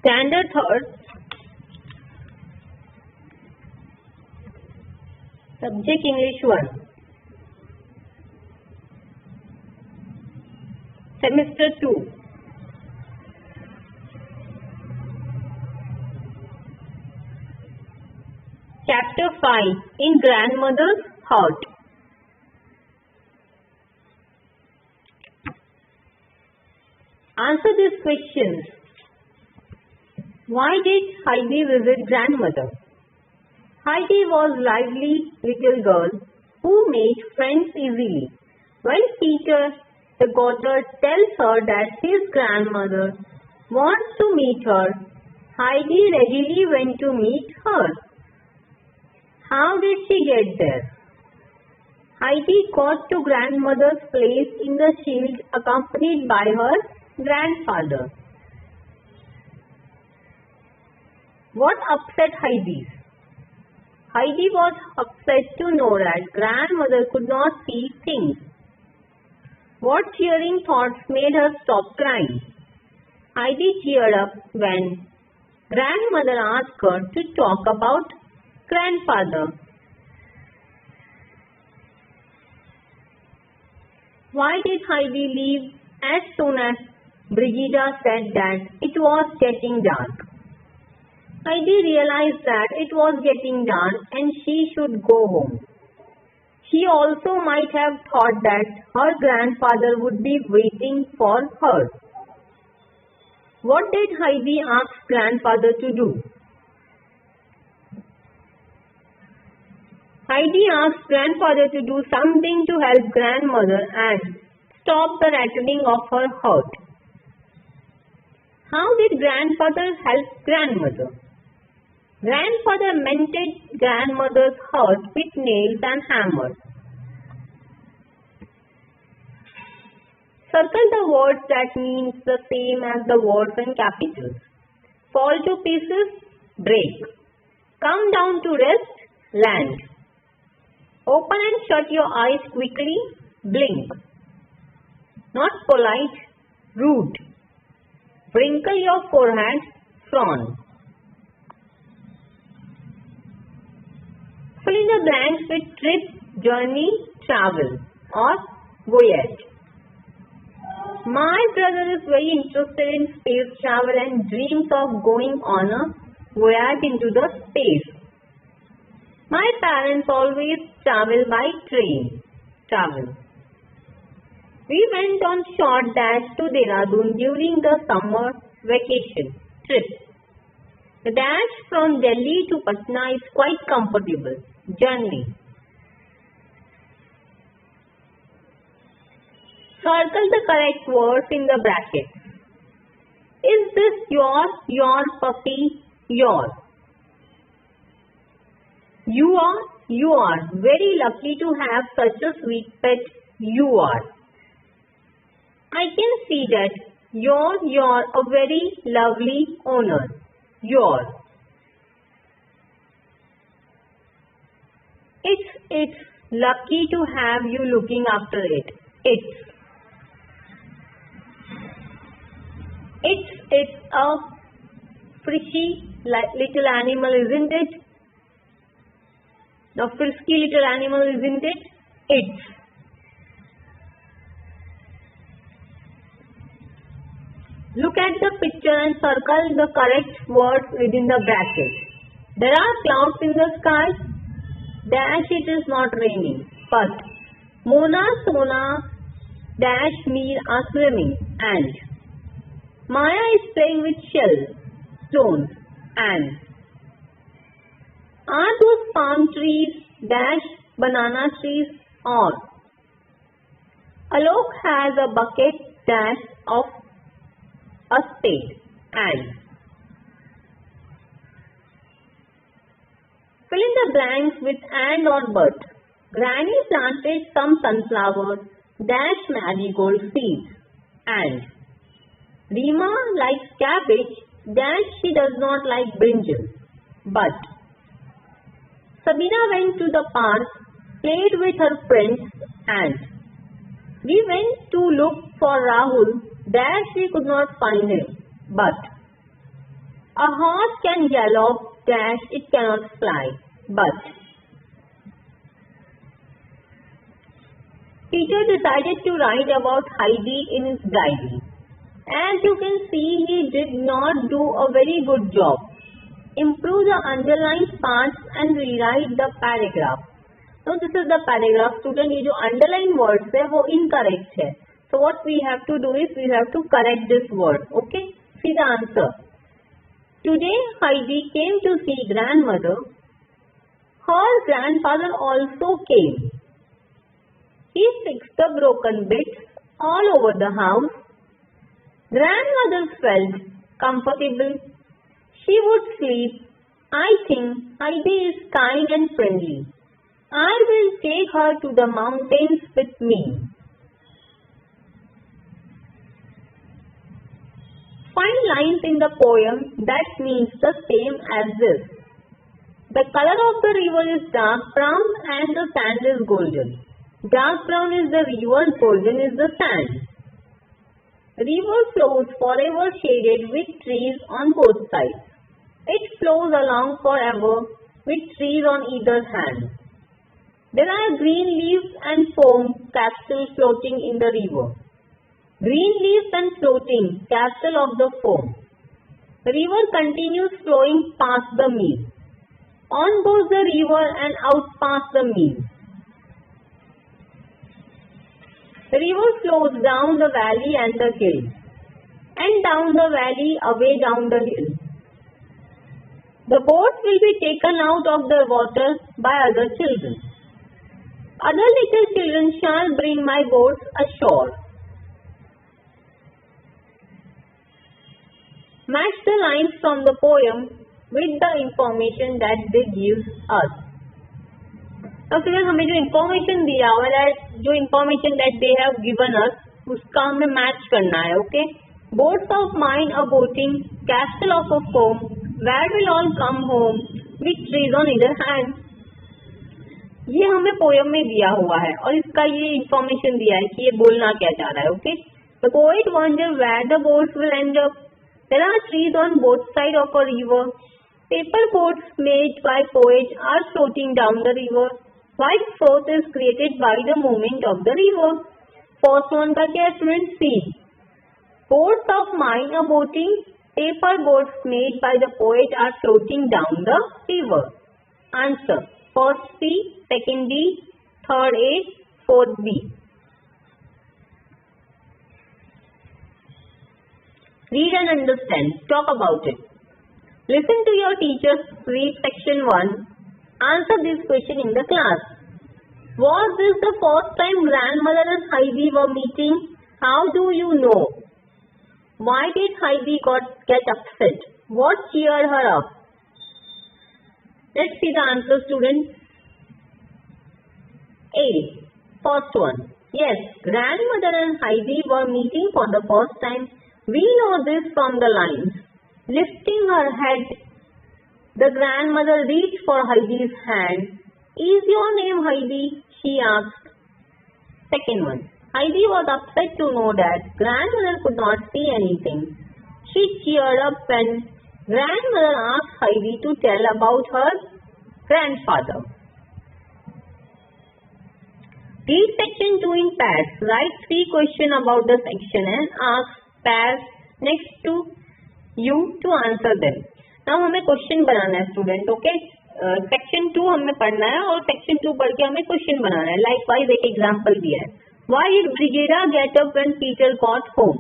Standard third, subject English 1, semester 2. Chapter 5, in grandmother's heart. Answer these questions. Why did Heidi visit grandmother? Heidi was a lively little girl who made friends easily. When Peter the goatherd tells her that his grandmother wants to meet her, Heidi readily went to meet her. How did she get there? Heidi got to grandmother's place in the shield accompanied by her grandfather. What upset Heidi? Heidi was upset to know that grandmother could not see things. What cheering thoughts made her stop crying? Heidi cheered up when grandmother asked her to talk about grandfather. Why did Heidi leave as soon as Brigida said that it was getting dark? Heidi realized that it was getting dark and she should go home. She also might have thought that her grandfather would be waiting for her. What did Heidi ask grandfather to do? Heidi asked grandfather to do something to help grandmother and stop the rattling of her heart. How did grandfather help grandmother? Grandfather mended grandmother's heart with nails and hammers. Circle the words that means the same as the words in capitals. Fall to pieces, break. Come down to rest, land. Open and shut your eyes quickly, blink. Not polite, rude. Wrinkle your forehead, frown. Fill in the blanks with trip, journey, travel or voyage. My brother is very interested in space travel and dreams of going on a voyage into the space. My parents always travel by train. Travel. We went on short dash to Dehradun during the summer vacation trip. The dash from Delhi to Patna is quite comfortable. Journey. Circle the correct words in the bracket. Is this your puppy, your? You are very lucky to have such a sweet pet, you are. I can see that you're a very lovely owner, your. It's lucky to have you looking after it, it's. It's a frisky little animal, isn't it? The frisky little animal, isn't it? It's. Look at the picture and circle the correct words within the bracket. There are clouds in the sky. Dash it is not raining. But Mona, Sona, dash me are swimming and Maya is playing with shells, stones and are those palm trees, dash banana trees or Alok has a bucket dash of a spade and fill in the blanks with and or but. Granny planted some sunflowers, dash marigold seeds and Rima likes cabbage, dash she does not like brinjal. But Sabina went to the park, played with her friends and we went to look for Rahul, dash we could not find him. But A horse can gallop, dash, it cannot fly. But teacher decided to write about Heidi in his diary. As you can see, he did not do a very good job. Improve the underlined parts and rewrite the paragraph. So this is the paragraph. Student, ये जो underline words है वो incorrect है. So what we have to do is we have to correct this word. Okay? See the answer. Today Heidi came to see grandmother. Her grandfather also came. He fixed the broken bits all over the house. Grandmother felt comfortable. She would sleep. I think Heidi is kind and friendly. I will take her to the mountains with me. Find lines in the poem that means the same as this. The color of the river is dark brown and the sand is golden. Dark brown is the river, golden is the sand. River flows forever shaded with trees on both sides. It flows along forever with trees on either hand. There are green leaves and foam castle floating in the river. Green leaves and floating castle of the foam. The river continues flowing past the mill. On goes the river and out past the mill. The river flows down the valley and the hill, and down the valley away down the hill. The boat will be taken out of the water by other children. Other little children shall bring my boats ashore. Match the lines from the poem with the information that they give us. तो फिर हमें जो information दिया हुआ है, जो information that they have given us, उसका हमें मैच करना है. Okay, boats of mine a boating, castle of a foam, where will all come home with trees on either hand. ये हमें पोयम में दिया हुआ है और इसका ये इन्फॉर्मेशन दिया है कि ये बोलना क्या चाह रहा है. Okay, the poet wonder where the boats will end up. There are trees on both side of a river. Paper boats made by poet are floating down the river. White froth is created by the movement of the river. First one का क्या student? C. Boats of mine are boating. Paper boats made by the poet are floating down the river. Answer: first C, second D, third A, fourth B. Read and understand. Talk about it. Listen to your teacher read section 1. Answer this question in the class. Was this the first time grandmother and Heidi were meeting? How do you know? Why did Heidi get upset? What cheered her up? Let's see the answer, students. A. First one. Yes, grandmother and Heidi were meeting for the first time. We know this from the lines. Lifting her head, the grandmother reached for Heidi's hand. Is your name Heidi? She asked. Second one. Heidi was upset to know that grandmother could not see anything. She cheered up when grandmother asked Heidi to tell about her grandfather. Read section 2 in pairs. Write 3 questions about the section and ask pairs next to you to answer them. Now हमें question बनाना है student. Okay, section 2 हमें पढ़ना है और section 2 पढ़ के हमें question बनाना है. लाइक वाइज एक एग्जांपल दिया है. Why did Brigida get up when Peter got home?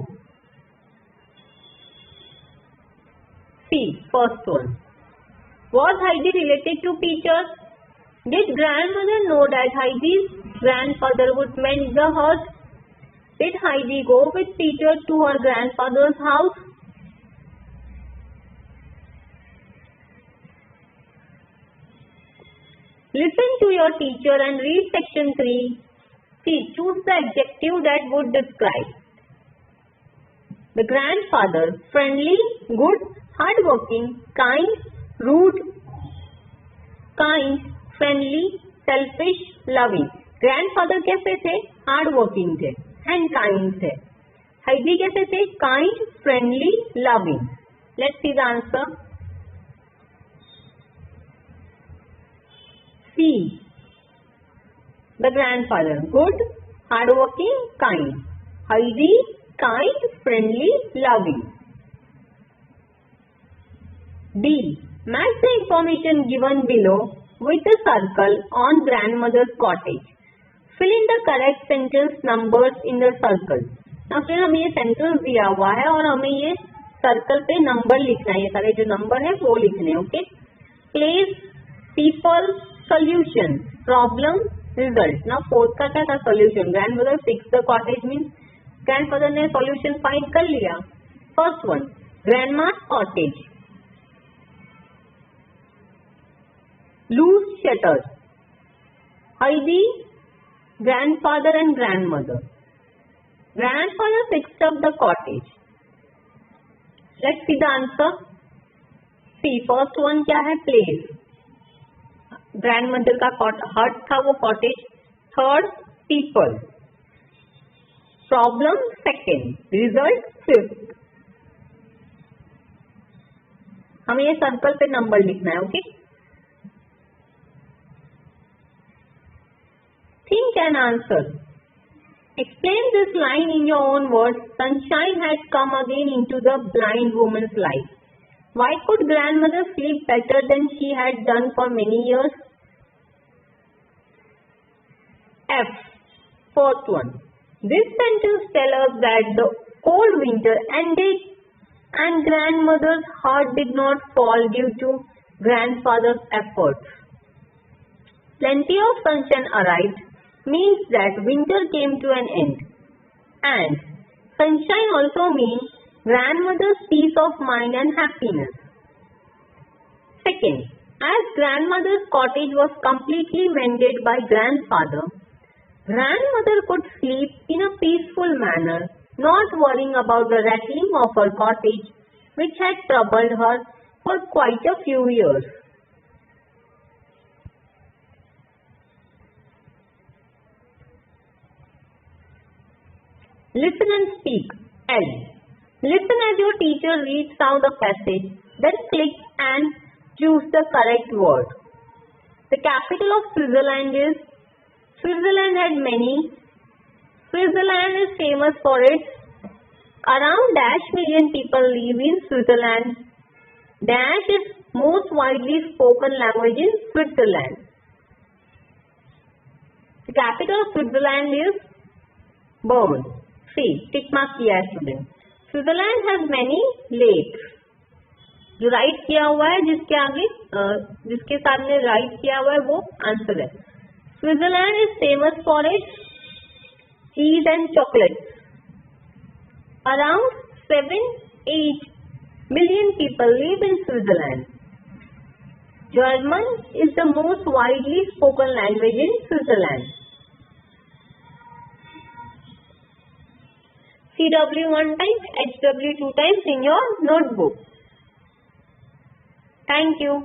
C. First one. Was Heidi related to Peter? Did grandmother know that Heidi's grandfather would mend the hut? Did Heidi go with Peter to her grandfather's house? Listen to your teacher and read section 3. C. Choose the adjective that would describe the grandfather: friendly, good, hardworking, kind, rude. Kind, friendly, selfish, loving. Grandfather कैसे थे? Hardworking थे and kind थे. Heidi कैसे थे? Kind, friendly, loving. Let's see the answer. C. The grandfather. Good, hardworking, kind. Healthy, kind, friendly, loving. D. Match the information given below with a circle on grandmother's cottage. Fill in the correct sentence numbers in the circle. Now फिर हमें ये sentence दिया हुआ है और हमें ये circle पे नंबर लिखना है. ये सारे जो नंबर है वो लिखने हैं. Okay. Place, people, solution, problem, result. ना फोर्थ का क्या था? Solution. Grandmother fix the cottage means grandfather ने सोल्यूशन फाइंड कर लिया. First one, grandma's cottage. Loose shutters. Heidi, grandfather and grandmother. Grandfather fixed up the cottage. Let's see the answer. See, first one क्या है? Place. Grandmother का hut था वो cottage. Third, people. Problem second. Result fifth. हमें ये circle पे number लिखना है. Okay. Think and answer. Explain this line in your own words. Sunshine had come again into the blind woman's life. Why could grandmother sleep better than she had done for many years? F. Fourth one. This sentence tells us that the cold winter ended and grandmother's heart did not fall due to grandfather's efforts. Plenty of sunshine arrived means that winter came to an end. And sunshine also means grandmother's peace of mind and happiness. Second, as grandmother's cottage was completely vended by grandfather, grandmother could sleep in a peaceful manner, not worrying about the rattling of her cottage, which had troubled her for quite a few years. Listen and speak. L. Listen as your teacher reads out the passage, then click and choose the correct word. The capital of Switzerland is. Switzerland had many. Switzerland is famous for its. Around dash million people live in Switzerland. Dash is most widely spoken language in Switzerland. The capital of Switzerland is Bern. See, tick mark किया है student. Switzerland has many lakes. जो write किया हुआ है जिसके आगे जिसके सामने राइट किया हुआ है वो आंसर है. Switzerland is famous for its cheese and chocolates. Around 7-8 million people live in Switzerland. German is the most widely spoken language in Switzerland. CW 1 time, HW 2 times in your notebook. Thank you.